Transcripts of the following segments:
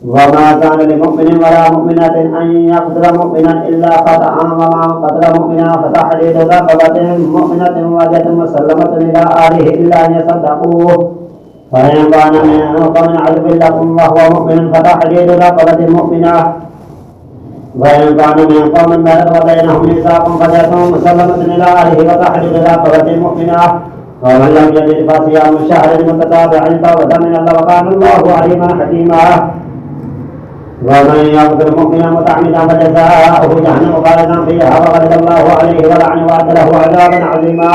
وما كان لمؤمن ولا مؤمنة أن يقتل مؤمنا إلا خطأ ومن قتل مؤمنا فتحرير رقبة مؤمنة وجة مسلمة إلى أهله إلا أن يصدقوه فإن كان من قوم عدو لكم وهو مؤمن فتحرير رقبة مؤمنة وإن كان من قوم بينهم وبينهم ميثاق فدية مسلمة إلى أهله فتحرير رقبة مؤمنة ومن لم يجد فصيام شهر متتابع توبة من الله وكان الله عليما حكيما ومن يقتل مؤمنا متعمدا فجزاؤه جهنم خالدا فيها وغضب الله عليه ولعنه وأعد له عذابا عظيما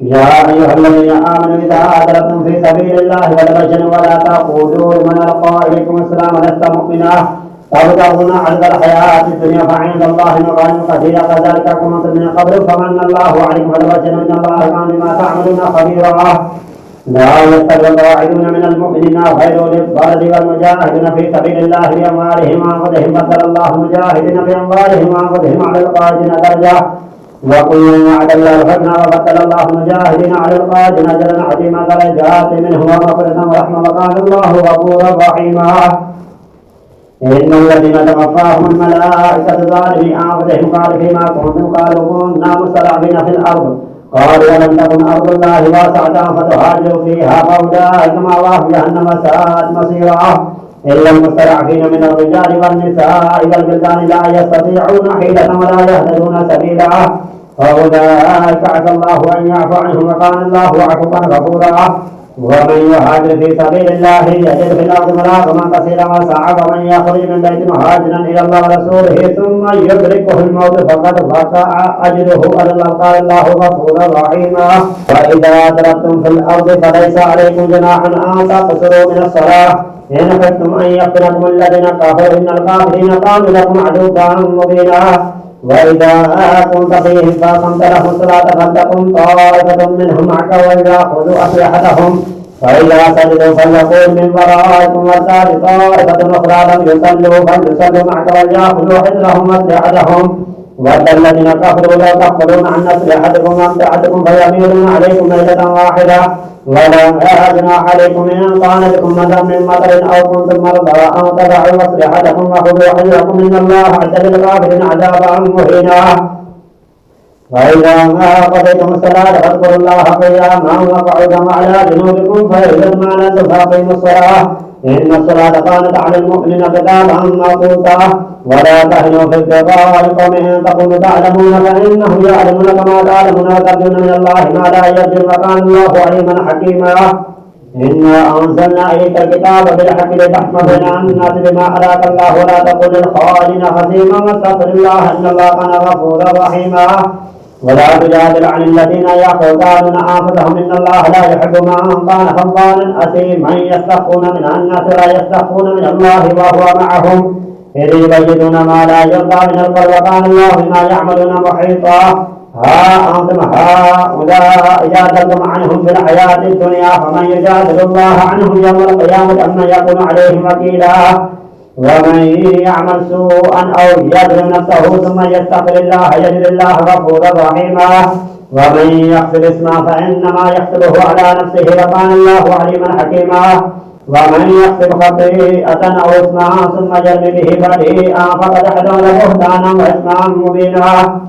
يا أيها الذين آمنوا إذا هاجرتم في سبيل الله فتبشروا ولا تقولوا لمن ألقى إليكم السلام لست مؤمنا تبتغون عرض الحياة الدنيا فعند الله مغانم كثيرة كذلك كنتم من قبل فمن الله عليكم فتبشروا إن الله كان بما تعملون خبيرا لا يستوي القاعدون من المؤمنين غير أولي الضرر والمجاهدون في سبيل الله بأموالهم وأنفسهم فضل الله المجاهدين بأموالهم وأنفسهم على القاعدين درجة وكلا وعد الله الحسنى وفضل الله المجاهدين على القاعدين أجرا عظيما درجات منه ومغفرة ورحمة وكان الله غفورا رحيما إن الذين توفاهم الملائكة ظالمي أنفسهم قالوا فيما كنتم قالوا كنا مستضعفين في الأرض قالوا ولم تكن أرض الله واسعة فتهاجروا فيها فأولئك مأواهم جهنم ساءت مصيرا إلا المستضعفين من الرجال والنساء والبلدان لا يستطيعون حيلة ولا يهتدون سبيلا فأولئك عسى الله أن يعفو عنهم وكان الله عفوا غفورا ومن يهاجر في سبيل الله يجد في الأرض مراغما كثيرا وسعا ومن يخرج من بيت مهاجرا إلى الله ورسوله ثم يدركه الموت فقد وقع أجره على الله قال الله غفورا رحيما وإذا ضربتم في الأرض فليس عليكم جناح أن تقصروا من الصلاة إن خفتم أن يفتنكم الذين كفروا إن الكافرين كانوا لكم عدوا مبينا وإذا كنت فيهم فأقمت لهم الصلاة فلتقم طائفة منهم معك وليأخذوا أسلحتهم فإذا سجدوا فليقول من ورائكم ولتأت طائفة أخرى لم يصلوا فليصلوا معك وليأخذوا حذرهم وأسلحتهم ود الذين كفروا لو تغفلون عن أسلحتكم وأمتعتكم فيميلون عليكم ميلة واحدة ولا جناح عليكم إن كان بكم مدى من مطر أو كنتم مرضى أو تدعوا أسلحتكم وخذوا حذركم إن الله أعد للكافرين عذابا مهينا وإذا قضيتم الصلاة فاذكروا الله قياما وقعودا وعلى جنوبكم فإذا اطمأننتم فأقيموا الصلاة إن الصلاة كانت على المؤمنين كتابا موقوتا ولا تهنوا في ابتغاء القوم إن تكونوا تعلمون فإنهم يعلمون كما تعلمون وترجون من الله ما لا يرجون وكان الله عليما حكيما إنا أنزلنا إليك الكتاب بالحق لتحكم بين الناس بما أراك الله ولا تكن للخائنين خصيما واستغفر الله إن الله كان غفورا رحيما ولا تجادل عن الذين يقتلون أنفسهم إن الله لا يحب من كان خوانا أثيما يستخفون من الناس ولا يستخفون من الله وهو معهم إذ يبيتون ما لا يرضى من القول وكان الله بما يعملون محيطا ها أنتم هؤلاء جادلتم عنهم في الحياة الدنيا فمن يجادل الله عنهم يوم القيامة أم يكون عليهم وكيلا ومن يعمل سوءا أو يظلم نفسه ثم يستغفر الله يجد الله غفورا رحيما ومن يغفر اسما فإنما يحسبه على نفسه وكان الله عليما حكيما ومن يكسب خطيئة أو إثما ثم يرم به بريئا فقد احتمل بهتانا وإثما مبينا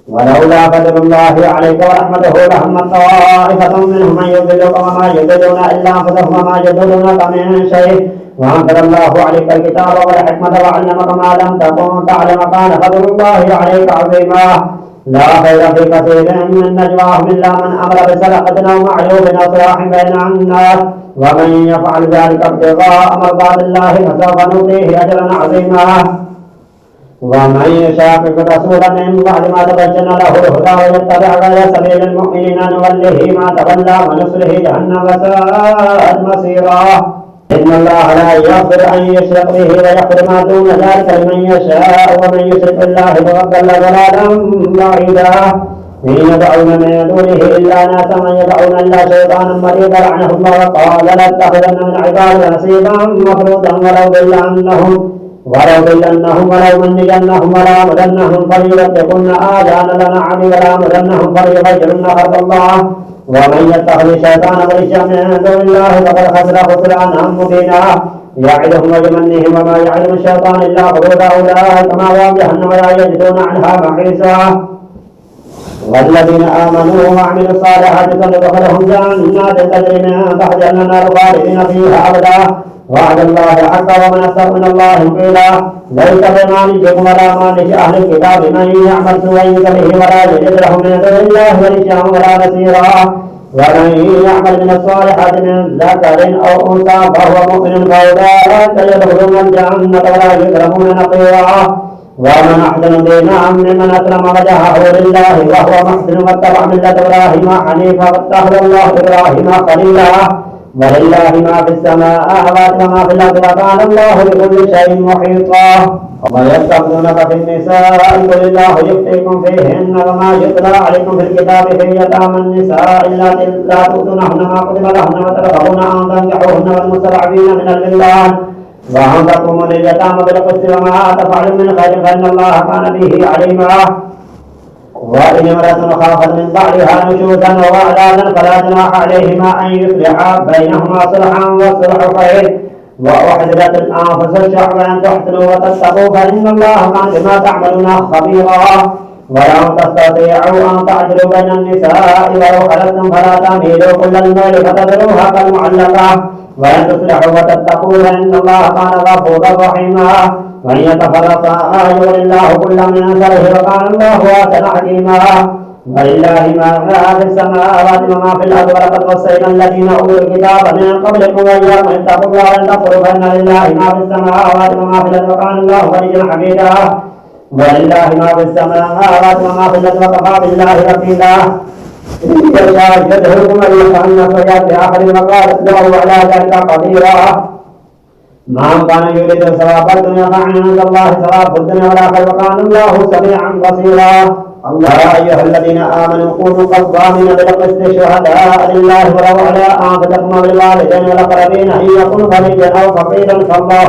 ولولا فضل الله عليك ورحمته لهمت طائفة منهم من يضلك وما يضلون إلا أنفسهم وما يضلونك من شيء وأنزل الله عليك الكتاب والحكمة وعلمك ما لم تكن تعلم كان فضل الله عليك عظيما لا خير في كثير من نجواهم إلا من أمر بصدقة أو معروف أو صلاح بين الناس ومن يفعل ذلك ابتغاء مرضات الله فسوف نؤتيه أجرا عظيما ومن يشاقق الرسول من بعد ما تبين له الهدى ويتبع غير سبيل المؤمنين نوله ما تولى ونصله جهنم وساءت مصيرا إن الله لا يغفر أن يشرك به ويغفر ما دون ذلك لمن يشاء ومن يشرك بالله فقد ضل ضلالا بعيدا إن يدعون من دونه إلا ناسا من يدعون إلا شيطانا مريضا لعنه الله وقال لأتخذن من عبادي نصيبا مفروضا ولو ضلنهم ولو منجنهم ولا مدنهم فليبتقن آذان الأنعام ولا مدنهم فليغيرن خلق الله ومن يتخذ الشيطان وليا من دون الله فقد خسر خسرانا مبينا يعدهم ويمنيهم وما يعلم الشيطان إلا غرورا أولئك مأواهم جهنم ولا يجدون عنها محيصا. والذين آمنوا وعملوا الصالحات سندخلهم جنات تجري من تحتها الأنهار خالدين فيها أبدا وعد الله حقا ومن أصدق من الله قيلا. ليس بمالككم ولا مالك أهل الكتاب من يعمل سوءا به ولا يجد له من دون الله وليا ولا نصيرا. ومن يعمل من الصالحات من ذكر أو أنثى فهو مؤمن فأولئك يدخلون الجنة ولا يظلمون نقيرا. ومن أحسن دينا ممن أسلم وجهه لله وهو محسن واتبع ملة إبراهيم حنيفا واتخذ الله إبراهيم خليلا. ولله ما في السماوات وما في الأرض وكان الله بكل شيء محيطا. ويستفتونك في النساء قل الله يفتيكم فيهن وما يتلى عليكم في الكتاب في يتامى النساء اللاتي لا تؤتونهن ما كتب لهن وترغبون أن تنكحوهن والمستضعفين من الولدان وأن تقوموا لليتامى بالقسط وما تفعلوا من خير فإن الله كان به عليما. وإن امرأة خافت من بعدها نشوزا وإعلانا فلا جناح عليهما أن يصلحا بينهما صلحا والصلح خير. وأحضرت الأنفس الشح وأن تحسنوا وتتقوا فإن الله كان بما تعملون خبيرا. ولو تستطيعوا أن تعدلوا بين النساء ولو خلقتم فلا تميلوا كل الميل فتذروها كالمعلقة وأن تصلحوا وتتقوا فإن الله كان غفورا رحيما. وأن يتفرقا يغني الله كلا من سره وكان الله واسعا حكيما. ولله ما في السماوات وما في الأرض ولقد وصينا الذين أوتوا الكتاب من قبلكم وإياكم أن اتقوا الله وأن تكفروا فإن لله ما في السماوات وما في الأرض وكان الله غنيا حميدا. ولله ما في السماوات وما في الأرض وكفى بالله وكيلا. إن يشاء يدعوكم أيها الناس ويأتي آخر وقال له على ذلك قديرا. من كان يريد ثواب الدنيا فعند الله ثواب الدنيا والآخرة وكان الله سميعا بصيرا. يا أيها الذين آمنوا كونوا قوامين بالقسط شهداء لله ولو على أنفسكم بالوالدين والأقربين إن يكن غنيا أو فقيرا فالله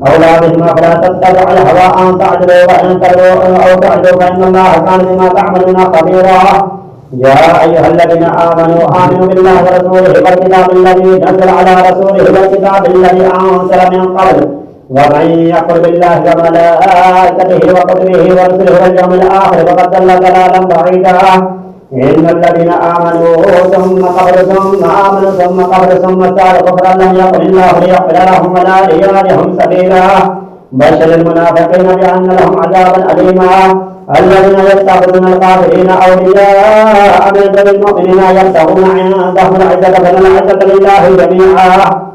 أولى بهما فلا تتبعوا الهوى أن تعدلوا وإن تلووا أو تعدلوا فإن الله كان بما تعملون خبيرا. يا أيها الذين آمنوا بالله ورسوله والكتاب الذي نزل على رسوله والكتاب الذي أنزل من قبل ومن يكفر بالله وملائكته وكتبه ورسله واليوم الآخر فقد ضل ضلالا بعيدا. إن الذين آمنوا ثم كفروا ثم ازدادوا كفرا لم يكن الله ليغفر لهم ولا ليهديهم سبيلا. بشر المنافقين بأن لهم عذابا أليما. الذين يتخذون الكافرين أولياء من دون المؤمنين يبتغون عندهم العزة فإن العزة لله جميعا.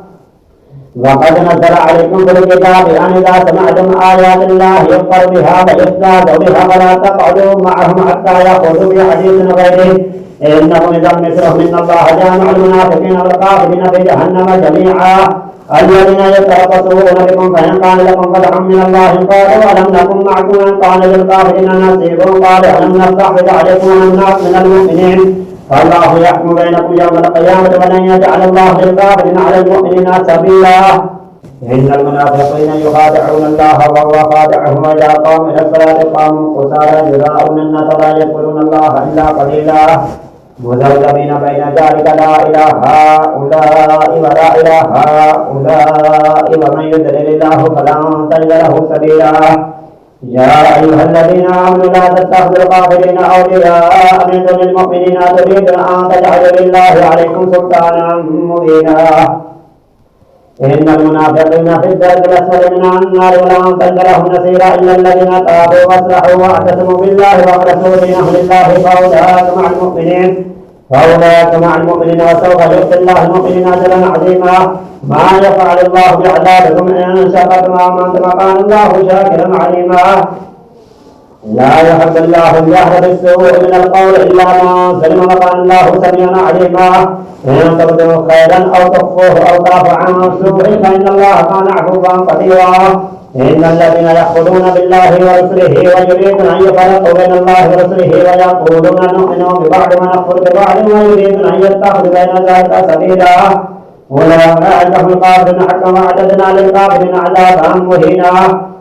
وقد نزل عليكم في الكتاب أن إذا سمعتم آيات الله يكفر بها ويستهزأ بها فلا تقعدوا معهم حتى يخوضوا في حديث غيره إنهم إذا مثلهم إن الله جامع المنافقين والكافرين في جهنم جميعا. الذين يتربصون بكم فإن كان لكم فتح من الله قالوا ألم نكن معكم إن كان للكافرين نصيب قالوا ألم نستحوذ عليكم الناس من المؤمنين فالله يحكم بينكم يوم القيامة ولن يجعل الله للكافرين على المؤمنين سبيلا. إن المنافقين يخادعون الله وهو خادعهم وإذا قاموا إلى الصلاة قاموا كسالى يراءون الناس ولا يذكرون الله إلا قليلا. مذبذبين بين ذلك لا إله هؤلاء ولا إله هؤلاء ومن يضلل الله فلن تجد له سبيلا. يا أيها الذين آمنوا لا تتخذوا الكافرين أولياء من دون المؤمنين تريدون أن تجعلوا لله عليكم سلطانا مبينا. إن المنافقين في الدرك الأسفل من النار ولن تجد لهم نصيرا إلا الذين تابوا وأصلحوا واعتصموا بالله وأخلصوا دينهم لله فأولئك مع المؤمنين وسوف يؤتي الله المؤمنين أجرا عظيما. ما يفعل الله بعذابكم إن شكرتم وآمنتم وكان الله شاكرا عليما. لا يحب الله الجهر بالسوء من القول إلا من سلم وكان الله سميعا عليما. إن تبدوا خيرا أو تخفوه أو تعفوا عن سوء فإن الله كان عفوا قديرا. إن الذين يكفرون بالله ورسله ويريدون أن يفرقوا بين الله ورسله ويقولون نؤمن ببعض ونكفر ببعض ويريدون أن يتخذوا بين ذلك سبيلا أولئك هم الكافرون حقا وأعتدنا للكافرين عذابا مهينا.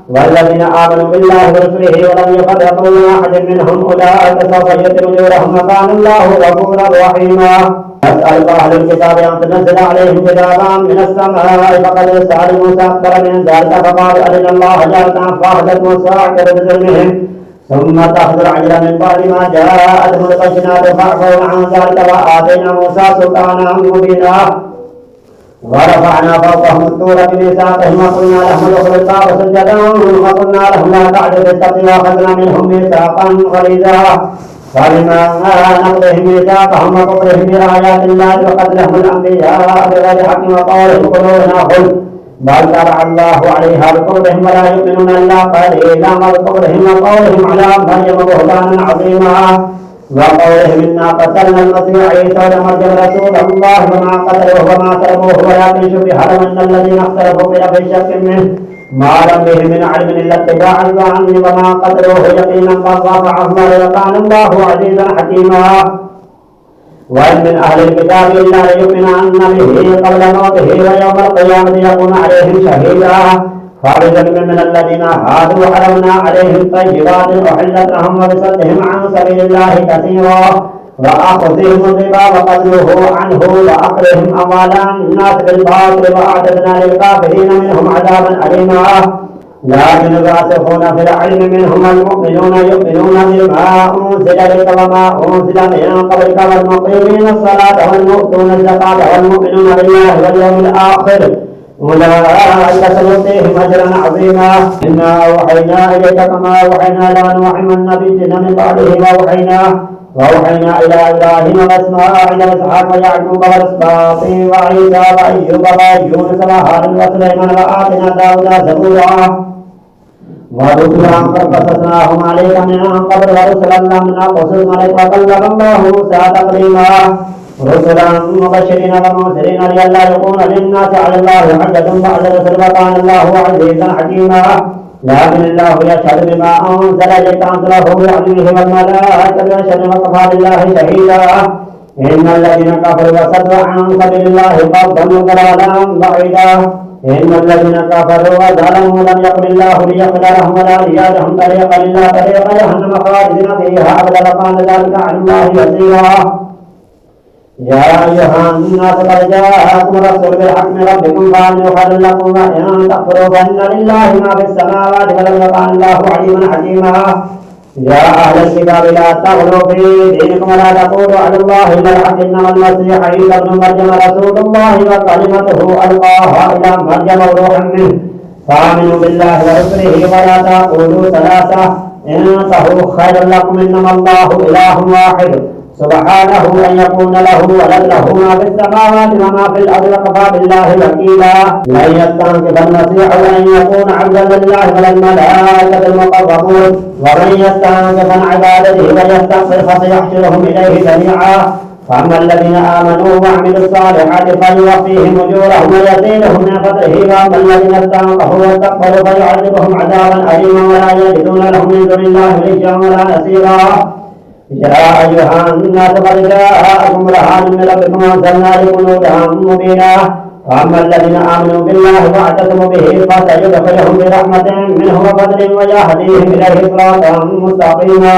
والذين آمنوا بالله ورسله ولم يفرقوا بين أحد منهم أولئك سوف يؤتي أجورهم وكان الله غفورا رحيما. أسأل أهل الكتاب أن تنزل عليهم كتابا من السماء فقد سأل موسى أكبر من ذلك فقال أرنا الله جهرة فأخذت موسى أكبر بظلمهم ثم تأخذ العجل من بعد ما جاءتهم البينات فأعفونا عن ذلك وآتينا موسى سلطانا مبينا ورفعنا فوقهم الطور بميثاقهم وقلنا لهم ادخلوا الباب سجدا وقلنا لهم لا تعدوا في السبت وأخذنا منهم ميثاقا غليظا فبما نقضهم ميثاقهم وكفرهم بآيات الله وقتلهم الأنبياء بغير حق وقولهم قلوبنا غلف بل طبع الله عليها بكفرهم ولا يؤمنون إلا قليلا وبكفرهم وقولهم على مريم بهتانا عظيما وقولهم إنا قتلنا المسيح عيسى ابن مريم رسول الله وما قتلوه وما سلبوه ولكن شبه لهم إن الذين اختلفوا في شك منه ما لم به من علم إلا اتباع الظن وما قتلوه يقينا بل رفعه وكان الله عزيزا حكيما وإن من أهل الكتاب إلا ليؤمنن به قبل موته ويوم القيامة يكون عليهم شهيدا فبذنب من الذين هادوا حرمنا عليهم طيبات أحلت لهم وبصدهم عن سبيل الله كثيرا وأخذهم الربا وقتلوه عنه وأكلهم أموال الناس بالباطل وأعتدنا للكافرين منهم عذابا أليما لكن الراسخون في العلم منهم المؤمنون يؤمنون بما أنزل إليك وما أنزل من قبلك والمقيمين الصلاة والمؤتون الزكاة والمؤمنون بالله واليوم الآخر أولئك سنؤتيهم أجرا عظيما إنا أوحينا إليك كما أوحينا إلى نوح والنبيين من بعده وأوحينا إلى إبراهيم وإسماعيل وإسحاق ويعقوب والأسباط وعيسى وأيوب ويونس وهارون وسليمان وآتينا داود زبورا ورسلا قد قصصناهم عليك من قبل ورسلا لم نقصصهم عليك وكلم الله موسى تكليما رسلا مبشرين ومنذرين لئلا يكون للناس على الله حجة بعد الرسل وكان الله عزيزا حكيما لكن الله يشهد بما أنزل إليك أنزله بعلمه والملائكة يشهدون وكفى بالله شهيدا إن الذين كفروا وصدوا عن سبيل الله قد ضلوا ضلالا بعيدا إن الذين كفروا وظلموا لم يكن الله ليغفر لهم ولا ليهديهم طريقا إلا طريق جهنم خالدين فيها أبدا وكان ذلك على الله يسيرا يا أيها الناس قد جاءكم رسول بالحق من ربكم فآمنوا خيرا لكم وإن تكفروا فإن لله ما في السماوات والأرض وكان الله عليما حكيما يا أهل الكتاب لا تغلوا في دينكم ولا تقولوا على الله إلا الحق إنما المسيح عيسى ابن مريم رسول الله وكلمته ألقاها إلى مريم وروح منه فآمنوا بالله ورسله ولا تقولوا ثلاثة انتهوا خيرا لكم إنما الله إله واحد سبحانه أن يكون له ولد له ما في السماوات وما في الأرض وكفى بالله وكيلا لن يستنكف المسيح أن يكون عبدا لله ولا الملائكة المقربون ومن يستنكف عن عبادته ويستغفر فسيحشرهم إليه جميعا فأما الذين آمنوا وعملوا الصالحات فيوفيهم أجورهم ويزيدهم من فضله وأما الذين استنكفوا واستكبروا فيعذبهم عذابا أليما ولا يجدون لهم من دون الله وليا ولا نصيرا يا أيها الناس قد جاءكم برهان من ربكم وأنزلنا لكم نورا مبينا فأما الذين آمنوا بالله واعتصموا به فسيدخلهم برحمة منه وفضل ويهديهم إليه صراطا مستقيما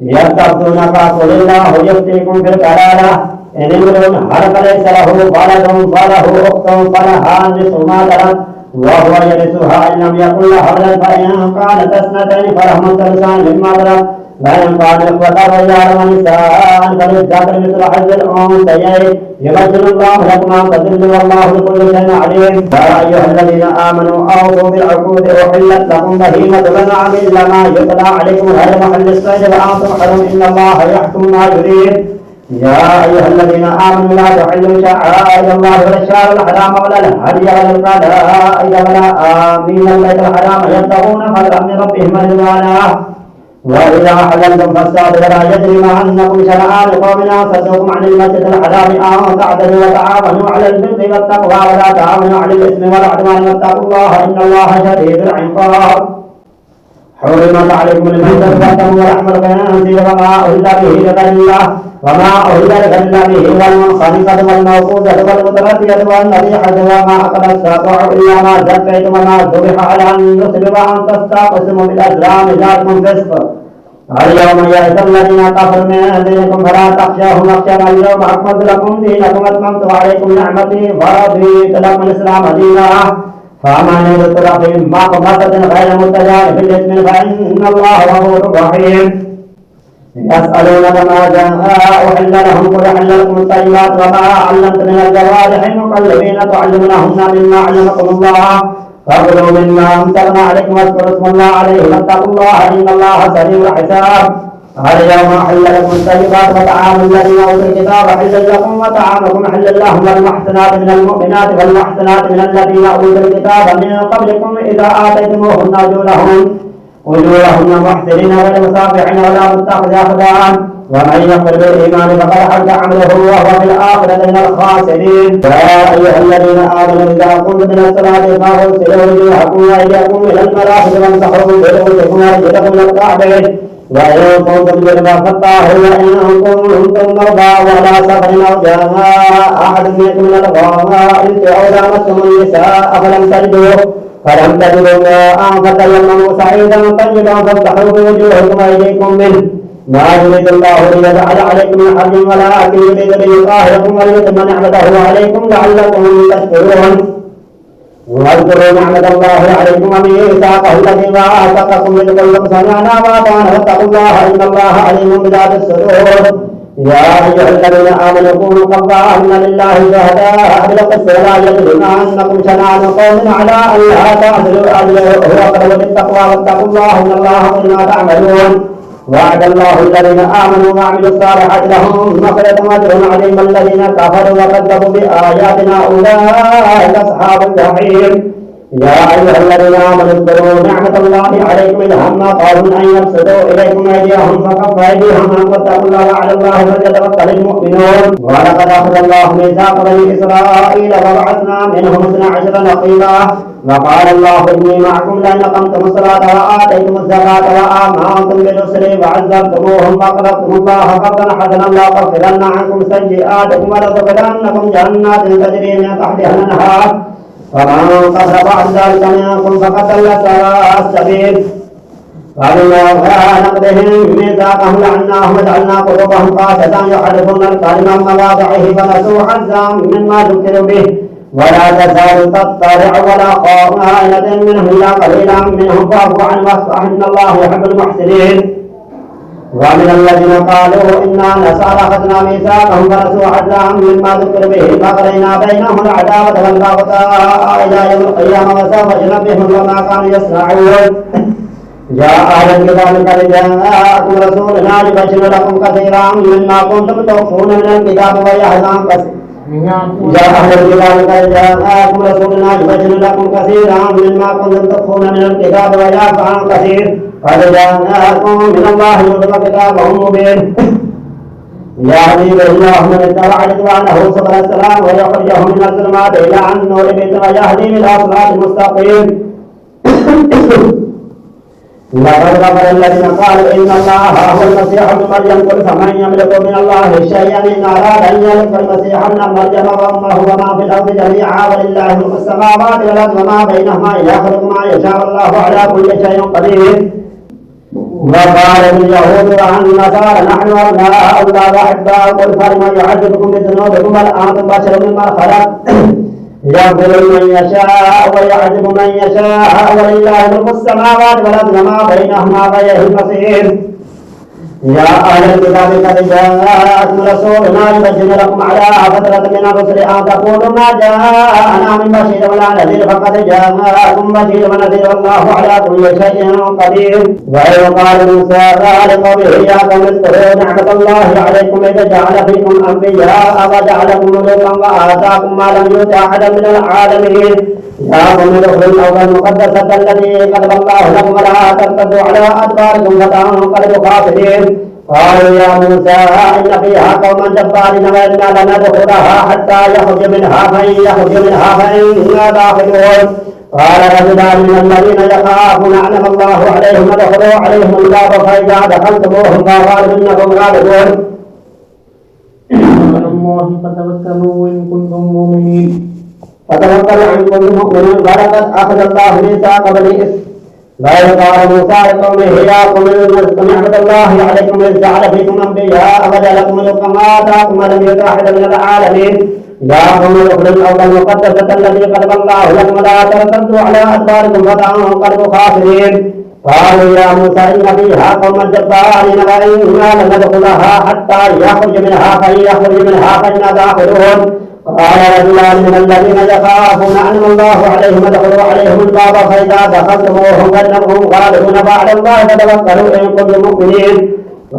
يستفتونك قل الله يفتيكم في الكلالة إن امرؤ هلك ليس له ولد فله أخت فلها نصف ما ترك وهو يرثها إن لم يكن له ولد فإن كانت اثنتين فلهما الثلثان مما ترك فإن كان إخوة رجال ونساء فللذكر مثل حظ الأنثيين يبين الله لكم أن تضلوا والله بكل شيء عليم يا أيها الذين آمنوا أوفوا بالعقود أحلت لكم بهيمة الأنعام إلا ما يتلى عليكم غير محل الصيد وأنتم حرم إن الله يحكم ما يريد يا أيها الذين آمنوا لا تحلوا شعائر الله ولا الشهر الحرام ولا الهدي ولا القلائد ولا آمين البيت الحرام يبتغون فضلا من ربهم رضوانا وإذا حللتم فاصطادوا ولا يجرمنكم شنآن قوم أن صدوكم عن المسجد الحرام أن تعتدوا وتعاونوا على البر والتقوى ولا تعاونوا على الإثم والعدوان واتقوا الله إن الله شديد العقاب حرمت عليكم الميتة والدم ولحم الخنزير وما أهل به لغير الله به والمنخنقة والموقوذة والمتردية والنبيحة وما أكل السبع إلا ما زكيتم وما ذبح على النصب وأن تستقسموا بالأزلام ذلكم فسق اليوم يئس الذين كفروا من دينكم فلا تخشاهم واخشوني اليوم أكملت لكم دينكم وأتممت عليكم نعمتي ورضيت لكم الإسلام دينا فمن اضطر في مخمصة غير متجانف لإثم فإن الله غفور رحيم يسألونك ماذا أحل لهم قل أحل لكم الطيبات وما علمتم من الجوارح مقلبين تعلمونهن مما علمكم الله فكلوا مما أمسكنا عليكم واذكروا اسم الله عليه واتقوا الله إن الله سريع الحساب اليوم أحل لكم الطيبات وطعام الذين أوتوا الكتاب حل لكم وطعامكم حل لهم والمحسنات من المؤمنات والمحسنات من الذين أوتوا الكتاب من قبلكم إذا آتيتموهن أجورهن محسنين غير مسافحين ولا متخذ أخدان ومن يكفر بالإيمان فقد حبط عمله وهو في الآخرة من الخاسرين يا أيها الذين آمنوا إذا قمتم إلى الصلاة فاغسلوا وجوهكم وأيديكم إلى المرافق وامسحوا برؤوسكم وأرجلكم إلى الكعبين وإن كنتم جنبا فطهروا وإن كنتم مرضى وعلى سفر أو جاء أحد منكم من الغائط أو لامستم النساء فلم تجدوا ماء فتيمموا صعيدا طيبا فامسحوا بوجوهكم وأيديكم منه ما يريد الله ليجعل عليكم من حرج ولكن يريد ليطهركم وليتم نعمته عليكم لعلكم تشكرون واذكروا نعمة الله عليكم وميثاقه الذي واثقكم من كل سمعنا وأطعنا واتقوا الله إن الله عليم بذات الصدور يا أيها الذين آمنوا كونوا قوامين لله شهداء بالقسط ولا يجرمنكم شنآن قوم على ألا تعدلوا اعدلوا هو أقرب للتقوى واتقوا الله إن الله بما تعملون وعد الله الذين آمنوا وعملوا الصالحات لهم مغفرة وأجر عظيم الذين كفروا وكذبوا بآياتنا أولئك أصحاب الجحيم يا أيها الذين آمنوا اذكروا نعمة الله عليكم إذ هم قوم أن يبسطوا إليكم أيديهم فكف أيديهم عنكم واتقوا الله وعلى الله فليتوكل المؤمنون ولقد أخذ الله ميثاق بني إسرائيل وبعثنا منهم 12 نقيبا وقال الله إني معكم لئن أقمتم الصلاة وآتيتم الزكاة وآمنتم برسلي وعزرتموهم وأقرضتم الله قرضا حسنا لأكفرن عنكم سيئاتكم ولأدخلنكم جنات تجري من تحتها الأنهار فمن كفر بعد ذلك منكم فقد ضل سواء السبيل فبما نقضهم ميثاقهم لعناهم وجعلنا قلوبهم قاسية يحرفون الكلم عن مواضعه فنسوا حظا مما ذكروا به ولا تزال تطلع ولا خائنة منهم إلا قليلا منهم فاعف عنهم واصفح إن الله يحب المحسنين ومن الذين قالوا إنا نصارى أخذنا ميثاقهم فنسوا حظا مما ذكروا به فأغرينا بينهم العداوة والبغضاء إلى يوم القيامة وسوف ينبههم وما كانوا يصنعون يا أهل الكتاب قد جاءكم رسولنا يبشر لكم كثيرا مما كنتم تخفون من الكتاب ويهدى كثيرا يا أهل الكتاب قد جاءكم رسولنا يبشر لكم كثيرا مما كنتم تخفون من الكتاب ويعفو عن كثير قد جاءكم من الله نور وكتاب مبين يهدي به الله من اتبع رضوانه سبل السلام ويخرجهم من الظلمات إلى النور بإذنه ويهدي إلى صراط مستقيم لقد كفر الذين قالوا إن الله هو المسيح ابن مريم قل فمن يملك من الله شيئا إن أراد أن يملك المسيح ابن مريم وأمه وما في الأرض جميعا ولله ملك السماوات والأرض وما بينهما يخلق ما يشاء الله على كل شيء قدير وقالت اليهود والنصارى نحن أبناء الله وأحباؤه قل فلم يعذبكم بذنوبكم بل أنتم بشر ممن خلق يغفر من يشاء ويعذب من يشاء ولله ملك السماوات والأرض وما بينهما وإليه المصير يا أهل الكتاب قد جاءكم رسولنا يبين لكم على فترة من الرسل أن تقولوا ما جاءنا من بشير ولا نذير فقد جاءكم بشير ونذير والله على كل شيء قدير وإذ قال موسى لقومه يا قوم اذكروا نعمة الله عليكم إذ جعل فيكم أنبياء وجعلكم ملوكا وآتاكم ما لم يؤت أحدا من العالمين يا قوم ادخلوا الأرض المقدسة التي كتب الله لكم ولا ترتدوا على أدباركم فتنقلبوا خاسرين قالوا يا موسى إن فيها قوما جبارين وإنا لن ندخلها حتى يخرج منها فإنا داخلون قال رجلان من الذين يخافون أنعم الله عليهم ادخلوا عليهم الباب فإذا دخلتموهم فقالوا إنكم غالبون على الله فتوكلوا إن كنتم مؤمنين فتوكلوا إن كنتم مؤمنين ولقد أخذ الله ميثاق بني بل قال موسى لقومه يا قوم اذكروا نعمة الله عليكم إذ جعل فيكم أنبياء وجعلكم ملوكا ما آتاكم ولم يؤت أحدا من العالمين يا قوم ادخلوا الأرض المقدسة التي كتب الله لكم ولا ترتدوا على أدباركم فتنقلبوا خاسرين قالوا يا موسى إن فيها قوما جبارين وإنا لن ندخلها حتى يخرج منها فإن يخرج منها فإنا داخلون قال رجلان من الذين يخافون أنعم الله عليهم ادخلوا عليهم الباب فإذا دخلتموهم فإنكم غالبون فعلى الله فتوكلوا إن كنتم مؤمنين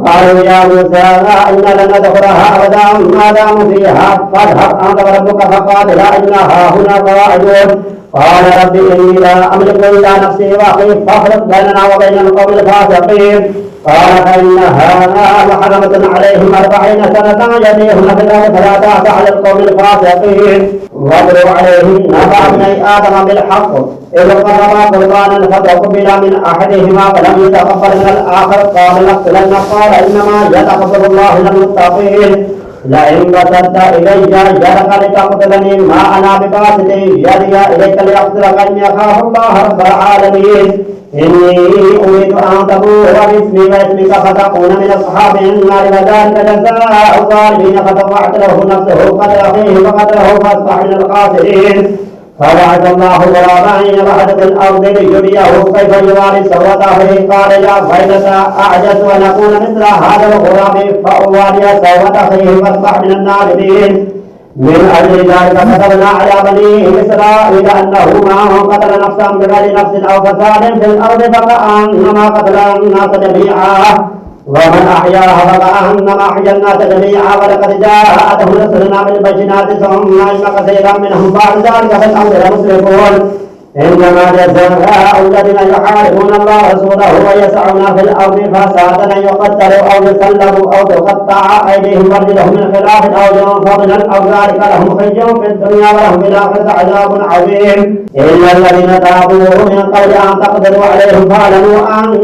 قالوا يا موسى إنا لن ندخلها أبدا ما داموا فيها فاذهب أنت وربك فقاتلا إنا هنا قاعدون قال رب إني لا أملك إلا نفسي وأخي فافرق بيننا وبين القوم الفاسقين قال فإنها محرمة عليهم 40 سنة يتيهن في الأرض فلا تأس على القوم الفاسقين واتلو عليهم نبأ ابني آدم بالحق إذ قربا قربانا فتقبل من أحدهما فلم يتقبل من الآخر قال لأقتلنك قال إنما يتقبل الله للمتقين لئن بسطت إلي يدك لتقتلني ما أنا بباسط يدي إليك لأقتلك إني أخاف الله رب العالمين إني أريد أن تبوء باسمي واسمك فتكون من أصحاب النار وذلك جزاء الظالمين فطوعت له نفسه قتل أخيه فقتله فأصبح من الخاسرين فبعث الله غرابا يبحث في الأرض ليريه كيف يواري سوءة أخيه قال يا ويلتى أعجزت أن أكون مثل هذا الغراب فأواري سوءة أخيه فأصبح من النادمين من أجل ذلك كتبنا على بني إسرائيل أنه من قتل نفسا بغير نفس أو فساد في الأرض فكأنما قتل الناس جميعا ومن أحياها فكأنما أحيا الناس جميعا ولقد جاءتهم رسلنا بالبينات ثم إن كثيرا منهم بعد ذلك في الأرض لمسرفون إنما جزاء الذين يحاربون الله ورسوله ويسعون في الأرض فسادا أن يقتلوا أو يسلبوا أو تقطع أيديهم وأرجلهم من خلاف أو ينفوا من الأرض ذلك لهم خزي في الدنيا ولهم في الآخرة عذاب عظيم إلا الذين تابوا من قبل أن تقدروا عليهم فاعلموا أن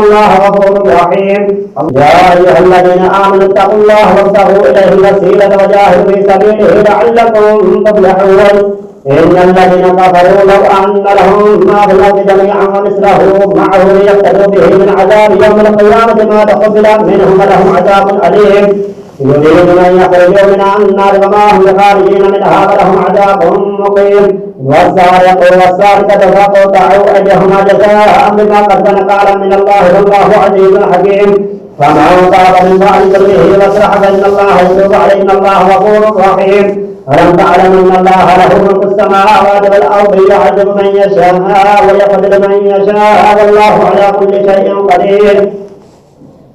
الله غفور رحيم يا أيها الذين آمنوا اتقوا الله وابتغوا إليه الوسيلة وجاهدوا في سبيله لعلكم تفلحون إن الذين كفروا لو أن لهم ما في الأرض جميعا ومثله معه ليفتدوا به من عذاب يوم القيامة ما تقبل منهم ولهم عذاب أليم يريدون أن يخرجوا من النار وما هم بخارجين منها ولهم عذاب مقيم والسارق والسارقة فاقطعوا أيديهما جزاء بما قدم نكالا من الله والله عزيز حكيم فمن تاب من بعد ظلمه واصلح فإن الله يتوب عليه إن الله غفور رحيم ألم تعلم أن الله له ملك السماوات والأرض يعذب من يشاء ويقتل من يشاء والله على كل شيء قدير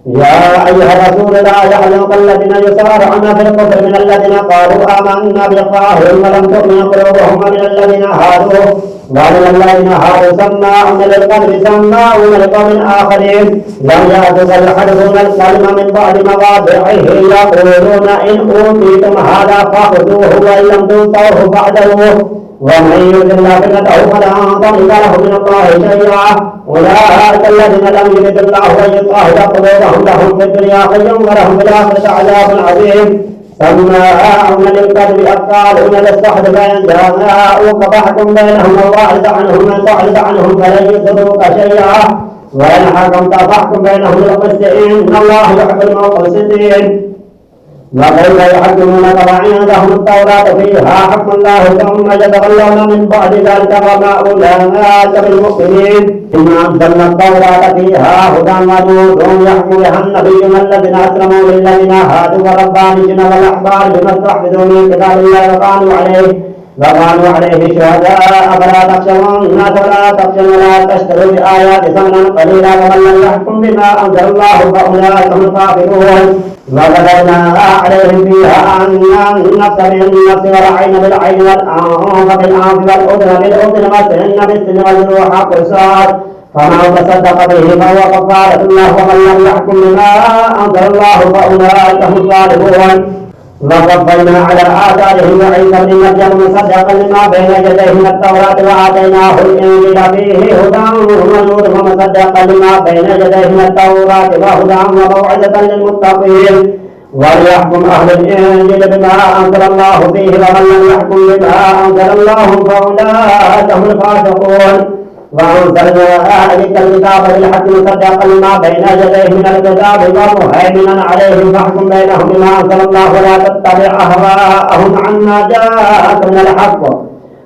يا أيها الرسول لا يحزنك الذين يسارعون في الكفر من الذين قالوا آمنا بالله ولم تؤمن قلوبهم من الذين هادوا ومن الذين هادوا سماعون للكذب سماعون لقوم آخرين لم يأتوك يحدثون الكلم من بعد مواضعه يقولون إن أوتيتم هذا فخذوه وإن لم تؤتوه فاعذروه ومن يرد الله فتنته فلن تملك له من الله شيئا أولئك الذين لم يرد الله أن يطهر قلوبهم لهم في الدنيا خير ولهم في الآخرة عذاب عظيم سماعون للكذب أكالون للسحت فإن جاءوك فاحكم بينهم وأعرض عنهم من تعرض عنهم فلن يضروك شيئا وإن حكمت فاحكم بينهم بالقسط إن الله يحب المقسطين وكيف يحكمونك وعندهم التوراة فيها حكم الله ثم يتولون من بعد ذلك وما أولئك بالمؤمنين إنا أنزلنا التوراة فيها هدى ونور يحكم بها النبيون الذين أسلموا للذين هادوا والربانيين والأحبار بما استحفظوا من كتاب الله وكانوا عليه شهداء فلا تخشوا الناس ولا تخشوا ولا تشتروا بآيات ثمنا قليلا ومن لم يحكم بما أنزل الله فأولئك هم الكافرون وكتبنا عليهم فيها أن النفس بالنفس والعين بالعين والأنف بالأنف والأذن بالأذن والسن بالسن والجروح قصاص فمن تصدق به فهو كفارة الله ومن لم يحكم بما أنزل الله فأولئك هم الظالمون وقفلنا على آثارهم وعيسى بن مريم مصدقا لما بين يديه من التوراة وآتيناه الإنجيل فيه هدى ونور ومصدقا لما بين يديه من التوراة وهدى وموعظة للمتقين وليحكم أهل الإنجيل بما أنزل الله فيه ومن لم يحكم بما أنزل الله فأولئك هم الفاسقون وأنزلنا إليك الكتاب بالحق مصدقا لما بين يديه من الكتاب ومهيمنا عليه فاحكم بينهم بما أنزل الله ولا تتبع أهواءهم عما جاءك من الحق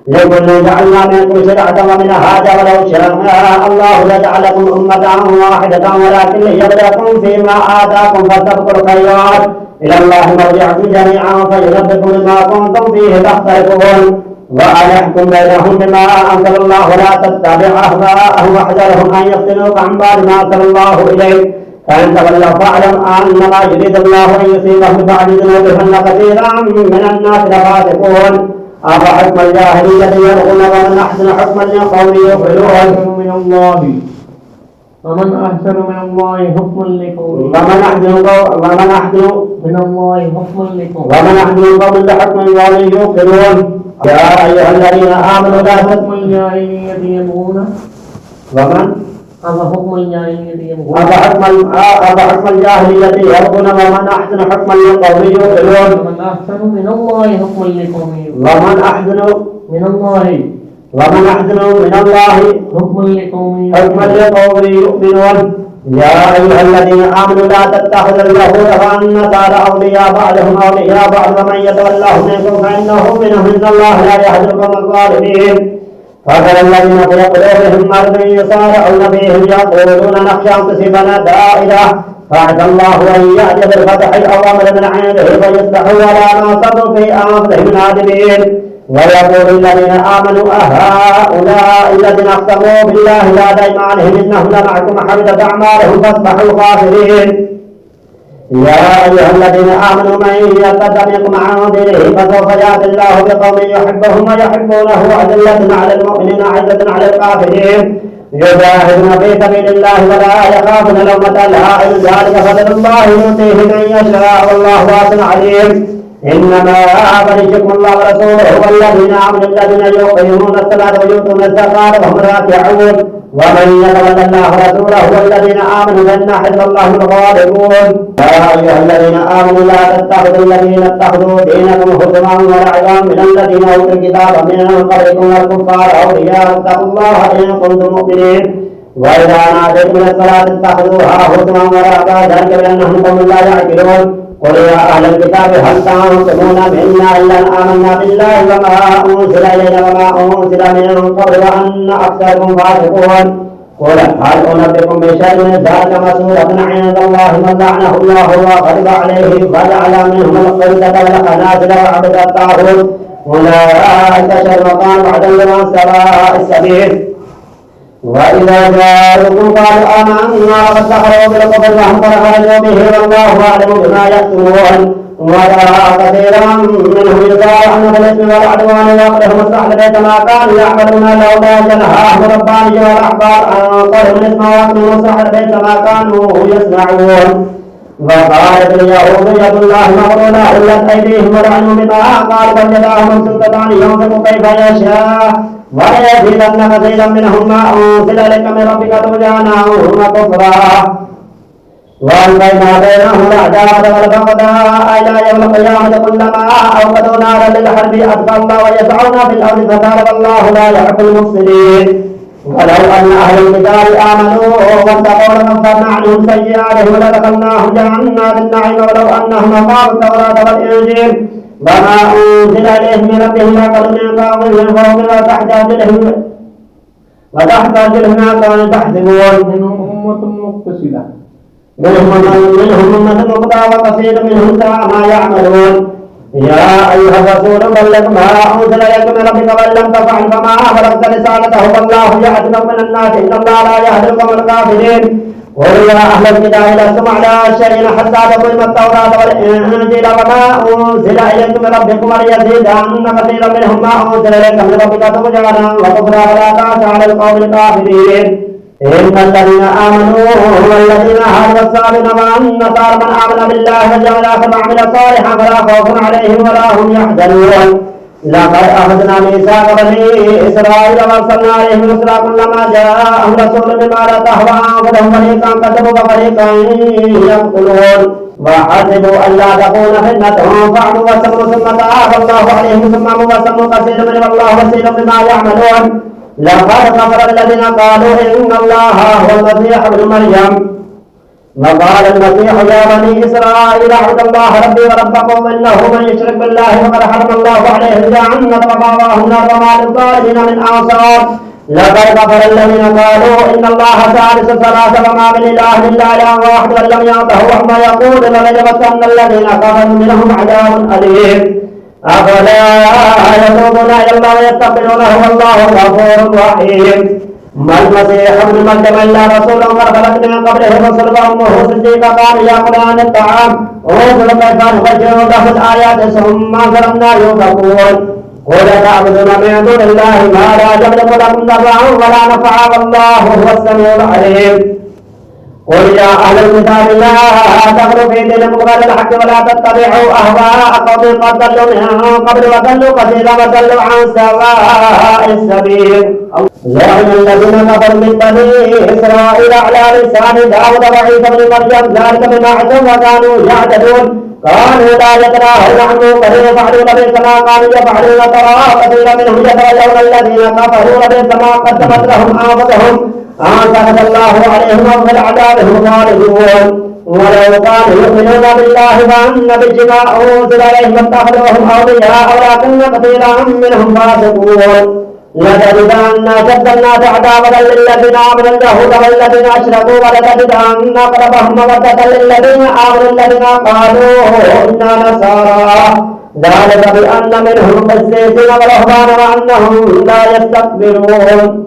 لكل جعلنا منكم شرعة ومنهاجا ولو شاء الله لجعلكم أمة واحدة ولكن ليبلوكم فيما آتاكم فاستبقوا الخيرات إلى الله مرجعكم جميعا فينبئكم بما كنتم فيه تختلفون وأن يحكم بينهم بما أنزل الله ولا تتبع أهواءهم واحذرهم أن يفتنوك عن بعد ما أنزل الله إليك فإن تولوا فاعلم أنما يريد الله أن يصيبهم ببعض ذنوبهم كثيرا من الناس لفاسقون أفحكم الجاهلية يبغون ومن أحسن حكما لقوم يوقنون من الله ومن أحسن من الله حكما لقوم ومن أحسن من الله حكما لقوم ومن أحسن قوم لحكم قوم يوقنون يا أيها الذين آمنوا لا حكم الجاهلية يبغون ومن أفحكم الجاهلية يبغون أفحكم الجاهلية يبغون ومن أحسن حكما لقوم يوقنون ومن أحسن من الله حكما لقوم يوقنون ومن أحسن من الله حكما لقوم يؤمنون يا أيها الذين آمنوا لا تتخذوا اليهود والنصارى أولياء بعضهم أولياء بعض ومن يتولهم منكم فإنه منهم إن الله لا يهدي القوم الظالمين فَتَرَى الَّذِينَ فِي قُلُوبِهِم مَّرَضٌ يُسَارِعُونَ فِيهِمْ يَقُولُونَ نَخْشَىٰ أَن تُصِيبَنَا دَائِرَةٌ فَعَسَى اللَّهُ أَن يَأْتِيَ بِالْفَتْحِ أَوْ أَمْرٍ مِّنْ عِندِهِ فَيُصْبِحُوا عَلَىٰ مَا أَصَرُّوا فِي أَنفُسِهِمْ نَادِمِينَ ويقول الذين آمنوا أهؤلاء الذين أقسموا بالله بعد أيمانهم إنهم لمعكم حبطت أعمالهم فاصبحوا خاسرين يا أيها الذين آمنوا من يرتد منكم عن دينه فسوف يأتي الله بقوم يحبهم ويحبونه أذلة على المؤمنين أعزة على الكافرين يجاهدون في سبيل الله ولا يخافون لومة لائم ذلك فضل الله يؤتيه من يشاء والله واسع عليم إنما وليكم الله ورسوله والذين آمنوا الذين يقيمون الصلاة ويؤتون الزكاة وهم راكعون ومن يتولى الله ورسوله والذين آمنوا فإن حزب الله هم الغالبون يا أيها الذين آمنوا لا تتخذوا الذين اتخذوا دينكم هزوا ولعبا من الذين أوتوا الكتاب من قبلكم والكفار أولياء اتقوا الله إن كنتم مؤمنين وإذا ناديتم الصلاة اتخذوها هزوا ولعبا ذلك بأنهم قوم لا يعقلون قل يا أهل الكتاب هل تنقمون منا إلا أن آمنا بالله وما أنزل إلينا وما أنزل من قبل وأن أكثركم فاسقون قل هل أنبئكم بشر من ذلك مسورة عند الله من لعنه الله وغضب عليه وجعل منهم القردة والخنازير وعبد الطاغوت أولئك شر مقام وأضل عن سواء السبيل وإذا جاءوكم قالوا آمنا وقد كفروا بالكفر وهم قد خرجوا به والله أعلم بما يكتمون وترى كثيرا منهم يسارعون في الإثم والعدوان ويقتلون الصحب كما كانوا يعملون لولا ينهاهم الرباني والأحبار عن قولهم الإثم ويقتلون الصحب كما كانوا يصنعون وقالت اليهود يد الله مغلولة غلت أيديهم ولعنوا بما قالوا بل يداه مبسوطتان ينفق كيف يشاء وليزيدن كثيرا منهم ما أنزل إليك من ربك طغيانا وكفرا وألقينا بينهم العداوة والبغضاء إلى يوم القيامة كلما أوقدوا نارا للحرب أطفأوا ويسعون في الأرض فساد الله لا يحب المفسدين ولو أن أهل الكتاب آمنوا واتقوا لكفرنا عنهم سيئاتهم ولدخلناهم جنات النعيم ولو أنهم أقاموا التوراة والإنجيل وما أنزل إليهم من ربهم لأكلوا من فوقهم فوق وتحت أرجلهم ما كانوا يحسبون منهم أمة مقتصدة منهم أمة مقتصدة وكثير منهم ساء ما يعملون يا أيها الرسول بلغ ما أنزل إليك من ربك وإن لم تفعل فما بلغت رسالته والله يعصمك من الناس إن الله لا يهدي القوم الكافرين قل يا أهل الكتاب لستم على شيء حتى تقيموا التوراة والإنجيل وما أنزل إليكم من ربكم وليزيدن كثيرا منهم ما أنزل إليك من ربك طغيانا وكفرا ولا تأس على القوم الكافرين إن الذين آمنوا والذين هادوا الصابئين والنصارى من آمن بالله واليوم الآخر وعمل صالحا فلا خوف عليهم ولا هم يحزنون لقد أخذنا ميثاق بني إسرائيل وأرسلنا عليهم رسلا كلما جاءهم رسول بما لا تهوى أنفسهم فريقا كذبوا وفريقا يقتلون وحسبوا ألا تكون فتنة فعلوا وسموا ثم تاب الله عليهم ثم وسموا كثير من والله بصير بما يعملون لقد كفر الذين قالوا إن الله هو المسيح ابن مريم وقال المسيح يا بني إسرائيل اعبدوا الله ربي وربكم إنه من يشرك بالله فقد حرم الله عليه الجنة ومأواه النار وما للظالمين من أنصار لقد كفر الذين قالوا إن الله ثالث ثلاثة وما من إله إلا إله واحد وإن لم ينتهوا عما يقولون ليمسن الذين كفروا منهم عذاب أليم أفلا يتوبون إلى الله ويستغفرونه والله غفور رحيم ما المسيح ابن مريم إلا رسول قد خلت من قبله الرسل وأمه صديقة قالوا يأكلان الطعام انظر كيف نفجر له الآيات ثم أنزلنا يؤفكون قل تعبدون من دون الله ما لا يملك لكم ضرا ولا نفعا والله هو السميع العليم قل يا أهل الكتاب لا تغلوا في دينكم غير الحق ولا تتبعوا أهواء قوم قد ضلوا من قبل وضلوا كثيرا وضلوا عن سواء السبيل لعن الذين كفروا من بني إسرائيل على لسان داود وعيسى بن مريم ذلك بما عصوا وكانوا يعتدون قالوا لا يتناهون عن منكر يفعلون بئس ما كانوا يفعلون ترى كثيرا منهم يتولون الذين كفروا بئس ما قدمت لهم أنفسهم سخط الله عليهم وفي العذاب هم خالدون ولو كانوا يؤمنون بالله فأن بما أنزل إليهم اتخذوهم أولياء ولكن كثيرا منهم فاسقون لتجدن أشد الناس عذابا للذين آمنوا اليهود والذين أشركوا ولتجدن أقربهم مودة للذين آمنوا الذين قالوا إنا نصارى ذلك بأن منهم قسيسين ورهبانا وأنهم لا يستكبرون